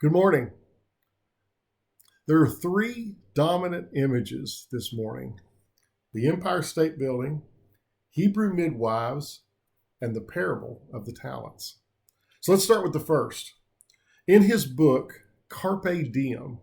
Good morning. There are three dominant images this morning: the Empire State Building, Hebrew midwives, and the parable of the talents. So let's start with the first. In his book, Carpe Diem,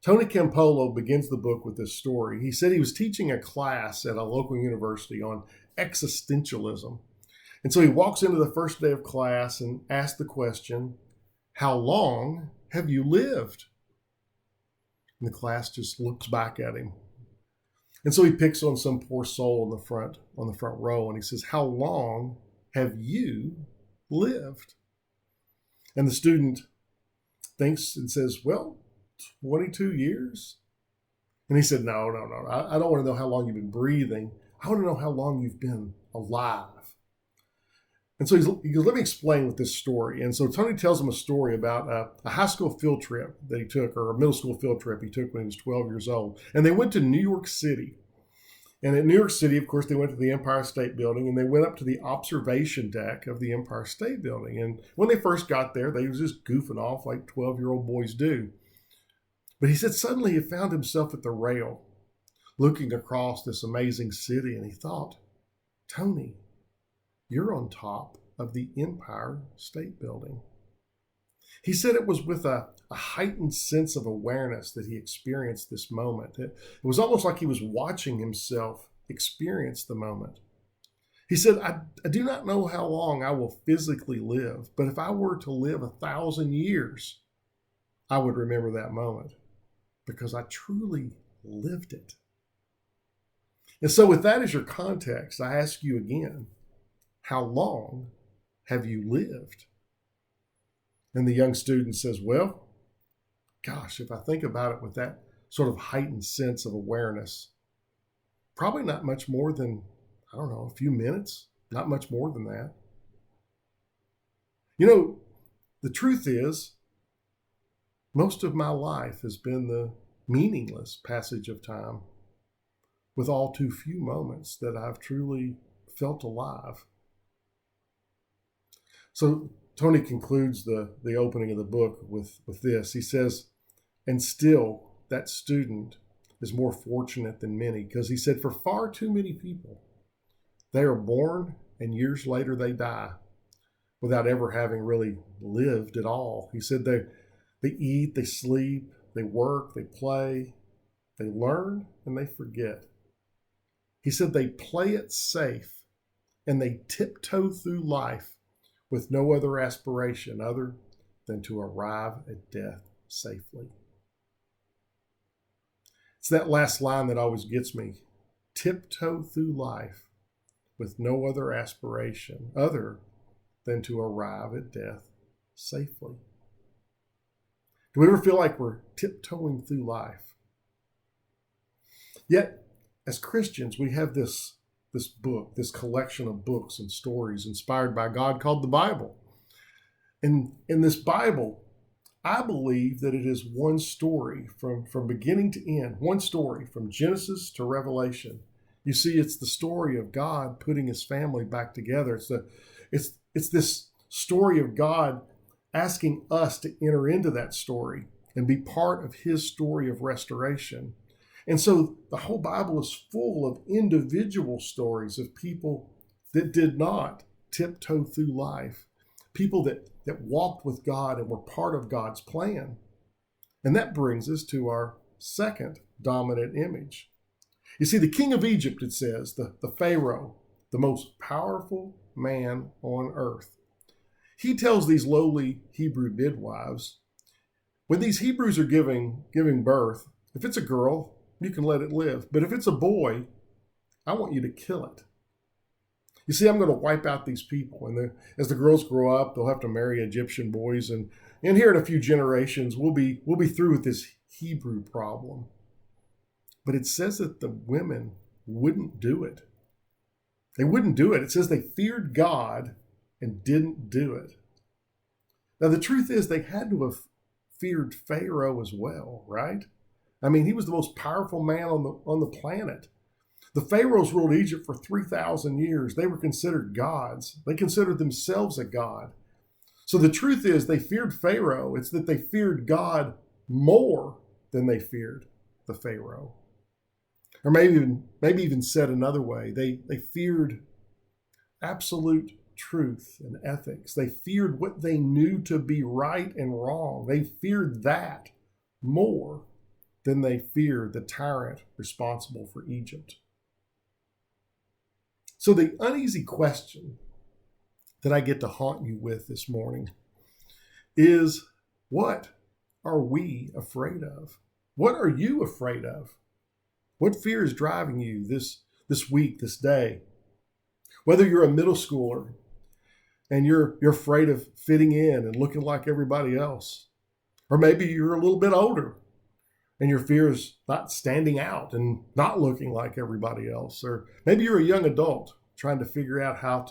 Tony Campolo begins the book with this story. He said he was teaching a class at a local university on existentialism. And so he walks into the first day of class and asks the question, "How long have you lived?" And the class just looks back at him. And so he picks on some poor soul on the front row, and he says, "How long have you lived?" And the student thinks and says, "Well, 22 years." And he said, No. I don't want to know how long you've been breathing. I want to know how long you've been alive. And so he goes, "Let me explain with this story." And so Tony tells him a story about a high school field trip that he took, or a middle school field trip he took when he was 12 years old. And they went to New York City. And in New York City, of course, they went to the Empire State Building, and they went up to the observation deck of the Empire State Building. And when they first got there, they was just goofing off like 12-year-old boys do. But he said suddenly he found himself at the rail, looking across this amazing city, and he thought, "Tony, you're on top of the Empire State Building." He said it was with a heightened sense of awareness that he experienced this moment. It was almost like he was watching himself experience the moment. He said, I do not know how long I will physically live, but if I were to live 1,000 years, I would remember that moment because I truly lived it. And so with that as your context, I ask you again, how long have you lived? And the young student says, "Well, gosh, if I think about it with that sort of heightened sense of awareness, probably not much more than, I don't know, a few minutes, not much more than that." You know, the truth is, most of my life has been the meaningless passage of time with all too few moments that I've truly felt alive. So Tony concludes the opening of the book with this. He says, "And still, that student is more fortunate than many," because he said, for far too many people, they are born and years later they die without ever having really lived at all. He said they eat, they sleep, they work, they play, they learn, and they forget. He said they play it safe and they tiptoe through life with no other aspiration other than to arrive at death safely. It's that last line that always gets me. Tiptoe through life with no other aspiration other than to arrive at death safely. Do we ever feel like we're tiptoeing through life? Yet, as Christians, we have this book, this collection of books and stories inspired by God called the Bible. And in this Bible, I believe that it is one story from beginning to end, one story from Genesis to Revelation. You see, it's the story of God putting his family back together. It's this story of God asking us to enter into that story and be part of his story of restoration. And so the whole Bible is full of individual stories of people that did not tiptoe through life, people that walked with God and were part of God's plan. And that brings us to our second dominant image. You see, the king of Egypt, it says, the Pharaoh, the most powerful man on earth. He tells these lowly Hebrew midwives, when these Hebrews are giving birth, if it's a girl, you can let it live. But if it's a boy, I want you to kill it. You see, I'm going to wipe out these people. And as the girls grow up, they'll have to marry Egyptian boys. And here in a few generations, we'll be through with this Hebrew problem. But it says that the women wouldn't do it. They wouldn't do it. It says they feared God and didn't do it. Now, the truth is they had to have feared Pharaoh as well, right? I mean, he was the most powerful man on the planet. The Pharaohs ruled Egypt for 3,000 years. They were considered gods. They considered themselves a god. So the truth is they feared Pharaoh. It's that they feared God more than they feared the Pharaoh. Or maybe even said another way, they feared absolute truth and ethics. They feared what they knew to be right and wrong. They feared that more than they feared the tyrant responsible for Egypt. So the uneasy question that I get to haunt you with this morning is, what are we afraid of? What are you afraid of? What fear is driving you this week, this day? Whether you're a middle schooler and you're afraid of fitting in and looking like everybody else, or maybe you're a little bit older and your fear is not standing out and not looking like everybody else, or maybe you're a young adult trying to figure out how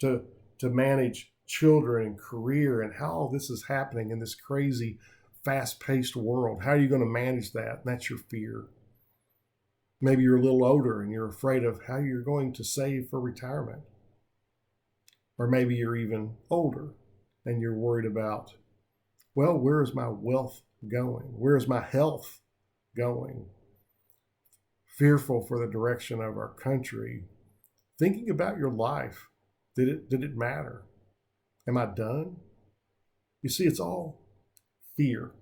to manage children and career and how all this is happening in this crazy, fast-paced world. How are you going to manage that? And that's your fear. Maybe you're a little older and you're afraid of how you're going to save for retirement. Or maybe you're even older and you're worried about, well, where is my wealth going? Where is my health going? Fearful for the direction of our country. Thinking about your life. Did it matter? Am I done? You see, it's all fear.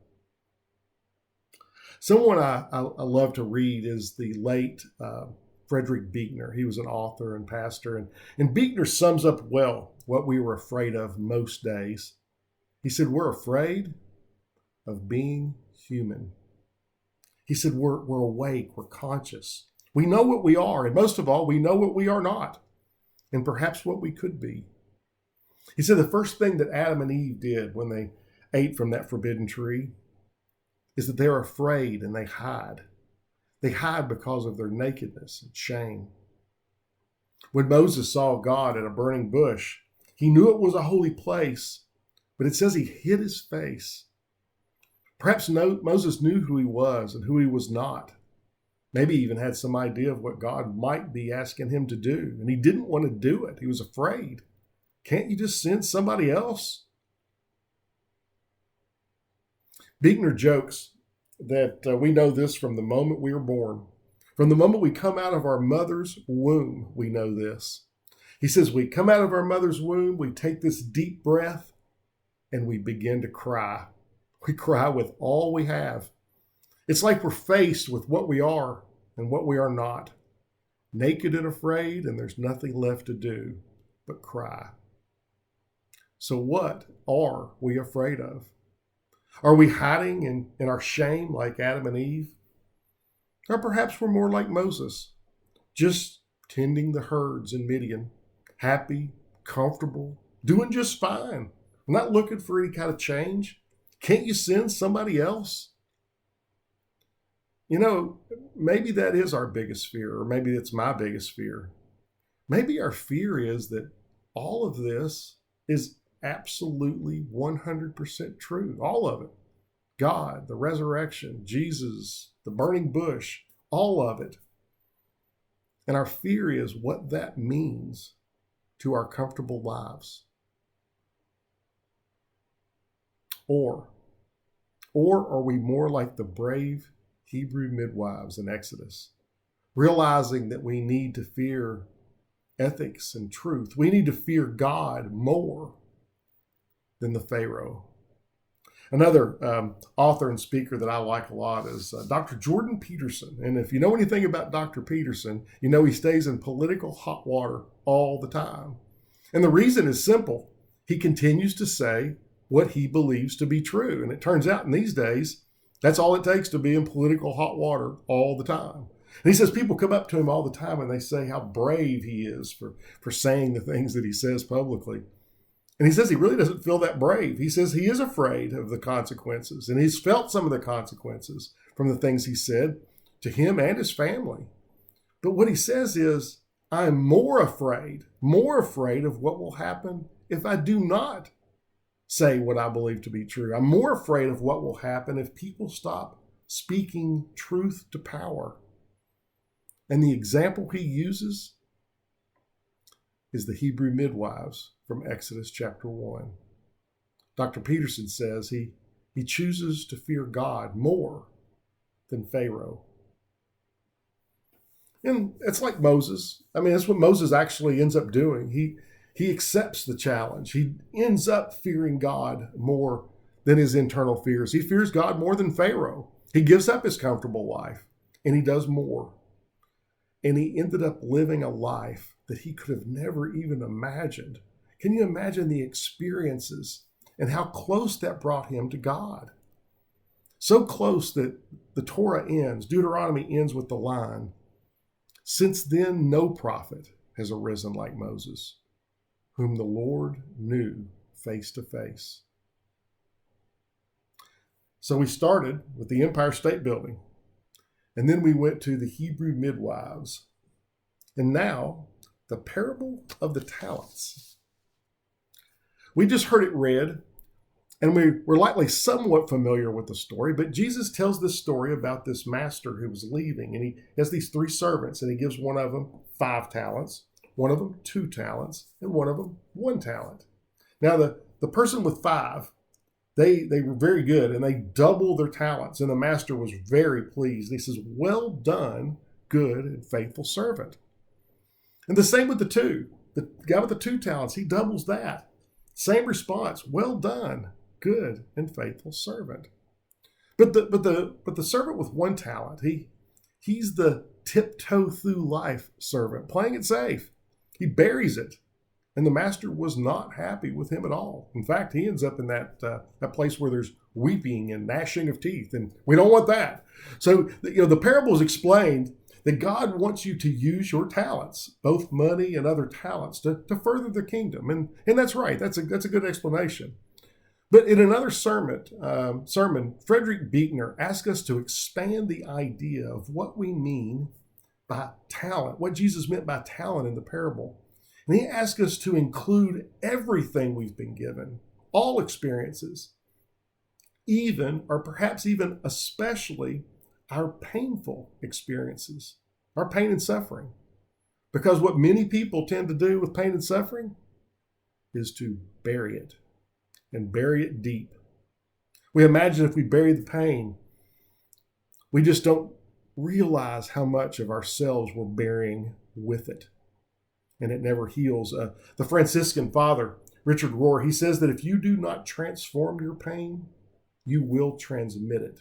Someone I love to read is the late Frederick Buechner. He was an author and pastor, and Buechner sums up well what we were afraid of most days. He said, we're afraid of being human. He said, we're awake, we're conscious. We know what we are, and most of all, we know what we are not, and perhaps what we could be. He said the first thing that Adam and Eve did when they ate from that forbidden tree is that they're afraid and they hide. They hide because of their nakedness and shame. When Moses saw God at a burning bush, he knew it was a holy place, but it says he hid his face. Perhaps Moses knew who he was and who he was not. Maybe even had some idea of what God might be asking him to do, and he didn't want to do it. He was afraid. Can't you just send somebody else? Buechner jokes that we know this from the moment we are born. From the moment we come out of our mother's womb, we know this. He says we come out of our mother's womb, we take this deep breath, and we begin to cry. We cry with all we have. It's like we're faced with what we are and what we are not. Naked and afraid, and there's nothing left to do but cry. So what are we afraid of? Are we hiding in our shame like Adam and Eve? Or perhaps we're more like Moses, just tending the herds in Midian, happy, comfortable, doing just fine, not looking for any kind of change. Can't you send somebody else? You know, maybe that is our biggest fear, or maybe it's my biggest fear. Maybe our fear is that all of this is absolutely 100% true. All of it. God, the resurrection, Jesus, the burning bush, all of it. And our fear is what that means to our comfortable lives. Or are we more like the brave Hebrew midwives in Exodus, realizing that we need to fear ethics and truth? We need to fear God more than the Pharaoh. Another author and speaker that I like a lot is Dr. Jordan Peterson. And if you know anything about Dr. Peterson, you know he stays in political hot water all the time. And the reason is simple. He continues to say what he believes to be true. And it turns out in these days, that's all it takes to be in political hot water all the time. And he says people come up to him all the time and they say how brave he is for saying the things that he says publicly. And he says he really doesn't feel that brave. He says he is afraid of the consequences, and he's felt some of the consequences from the things he said to him and his family. But what he says is, I'm more afraid of what will happen if I do not say what I believe to be true. I'm more afraid of what will happen if people stop speaking truth to power. And the example he uses is the Hebrew midwives from Exodus chapter 1. Dr. Peterson says he chooses to fear God more than Pharaoh. And it's like Moses. I mean, that's what Moses actually ends up doing. He accepts the challenge. He ends up fearing God more than his internal fears. He fears God more than Pharaoh. He gives up his comfortable life, and he does more. And he ended up living a life that he could have never even imagined. Can you imagine the experiences and how close that brought him to God? So close that the Torah ends, Deuteronomy ends with the line, "Since then no prophet has arisen like Moses, whom the Lord knew face to face." So we started with the Empire State Building, and then we went to the Hebrew midwives, and now the parable of the talents. We just heard it read, and we're likely somewhat familiar with the story, but Jesus tells this story about this master who was leaving, and he has these 3 servants, and he gives one of them 5 talents, one of them 2 talents, and one of them 1 talent. Now, the person with 5, they were very good, and they doubled their talents, and the master was very pleased. He says, "Well done, good and faithful servant." And the same with the 2. The guy with the 2 talents, he doubles that. Same response, "Well done, good and faithful servant." But the servant with 1 talent, he's the tiptoe through life servant, playing it safe. He buries it, and the master was not happy with him at all. In fact, he ends up in that place where there's weeping and gnashing of teeth, and we don't want that. So the parable is explained that God wants you to use your talents, both money and other talents, to further the kingdom. And that's right. That's a good explanation. But in another sermon, Frederick Buechner asked us to expand the idea of what we mean by talent, what Jesus meant by talent in the parable. And he asked us to include everything we've been given, all experiences, even, or perhaps even especially, our painful experiences, our pain and suffering. Because what many people tend to do with pain and suffering is to bury it, and bury it deep. We imagine if we bury the pain, we just don't realize how much of ourselves we're burying with it, and it never heals. The Franciscan father, Richard Rohr, he says that if you do not transform your pain, you will transmit it.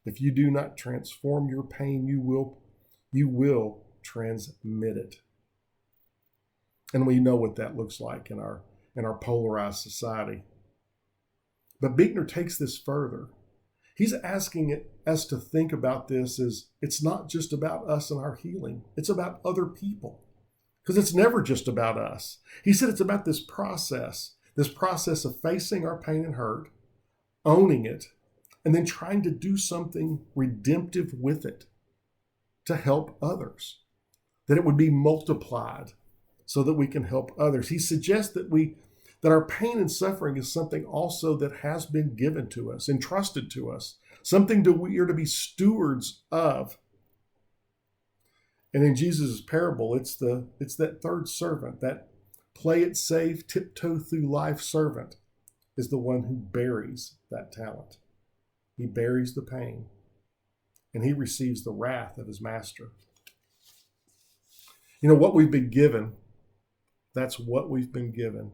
If you do not transform your pain, you will transmit it. And we know what that looks like in our polarized society. But Buechner takes this further. He's asking us to think about this as it's not just about us and our healing. It's about other people. Because it's never just about us. He said it's about this process of facing our pain and hurt, owning it, and then trying to do something redemptive with it to help others, that it would be multiplied so that we can help others. He suggests that our pain and suffering is something also that has been given to us, entrusted to us, something that we are to be stewards of. And in Jesus' parable, it's that 3rd servant, that play it safe, tiptoe through life servant, is the one who buries that talent. He buries the pain, and he receives the wrath of his master. What we've been given, that's what we've been given.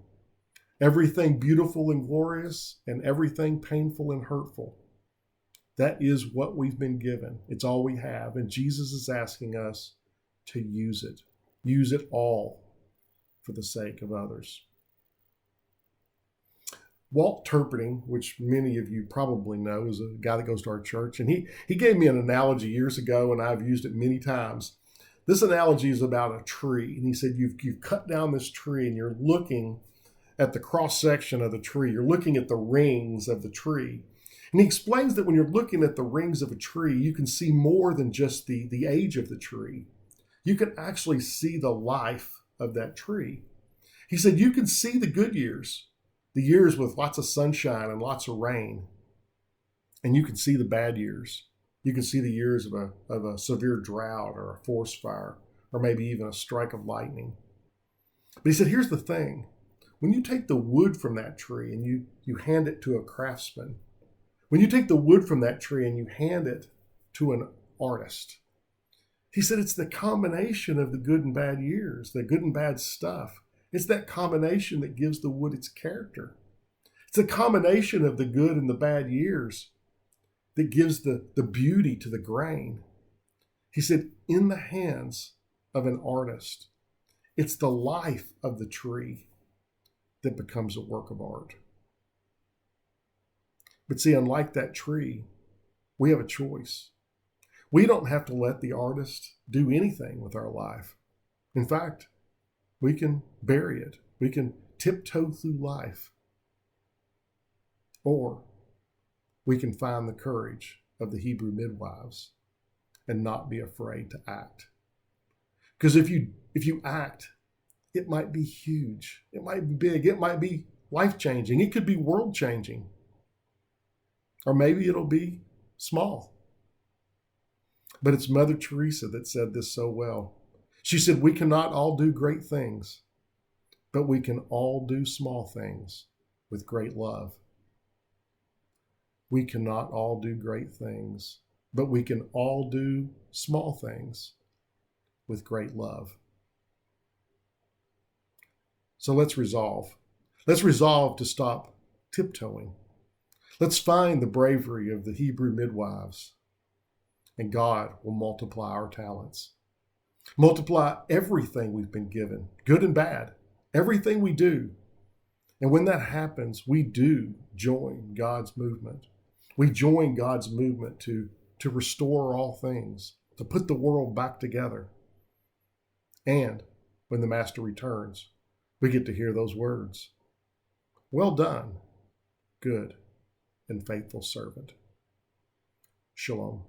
Everything beautiful and glorious, and everything painful and hurtful. That is what we've been given. It's all we have, and Jesus is asking us to use it. Use it all for the sake of others. Walt Turpinning, which many of you probably know, is a guy that goes to our church, and he gave me an analogy years ago, and I've used it many times. This analogy is about a tree, and he said you've cut down this tree, and you're looking at the cross-section of the tree. You're looking at the rings of the tree. And he explains that when you're looking at the rings of a tree, you can see more than just the age of the tree. You can actually see the life of that tree. He said you can see the good years, the years with lots of sunshine and lots of rain. And you can see the bad years. You can see the years of a severe drought or a forest fire, or maybe even a strike of lightning. But he said, here's the thing. When you take the wood from that tree and you hand it to a craftsman, when you take the wood from that tree and you hand it to an artist, he said it's the combination of the good and bad years, the good and bad stuff. It's that combination that gives the wood its character. It's a combination of the good and the bad years that gives the beauty to the grain. He said, in the hands of an artist, it's the life of the tree that becomes a work of art. But see, unlike that tree, we have a choice. We don't have to let the artist do anything with our life. In fact, we can bury it. We can tiptoe through life. Or we can find the courage of the Hebrew midwives and not be afraid to act. Because if you act, it might be huge. It might be big. It might be life-changing. It could be world-changing. Or maybe it'll be small. But it's Mother Teresa that said this so well. She said, we cannot all do great things, but we can all do small things with great love. We cannot all do great things, but we can all do small things with great love. So let's resolve. Let's resolve to stop tiptoeing. Let's find the bravery of the Hebrew midwives, and God will multiply our talents. Multiply everything we've been given, good and bad, everything we do. And when that happens, we do join God's movement. We join God's movement to restore all things, to put the world back together. And when the Master returns, we get to hear those words. Well done, good and faithful servant. Shalom.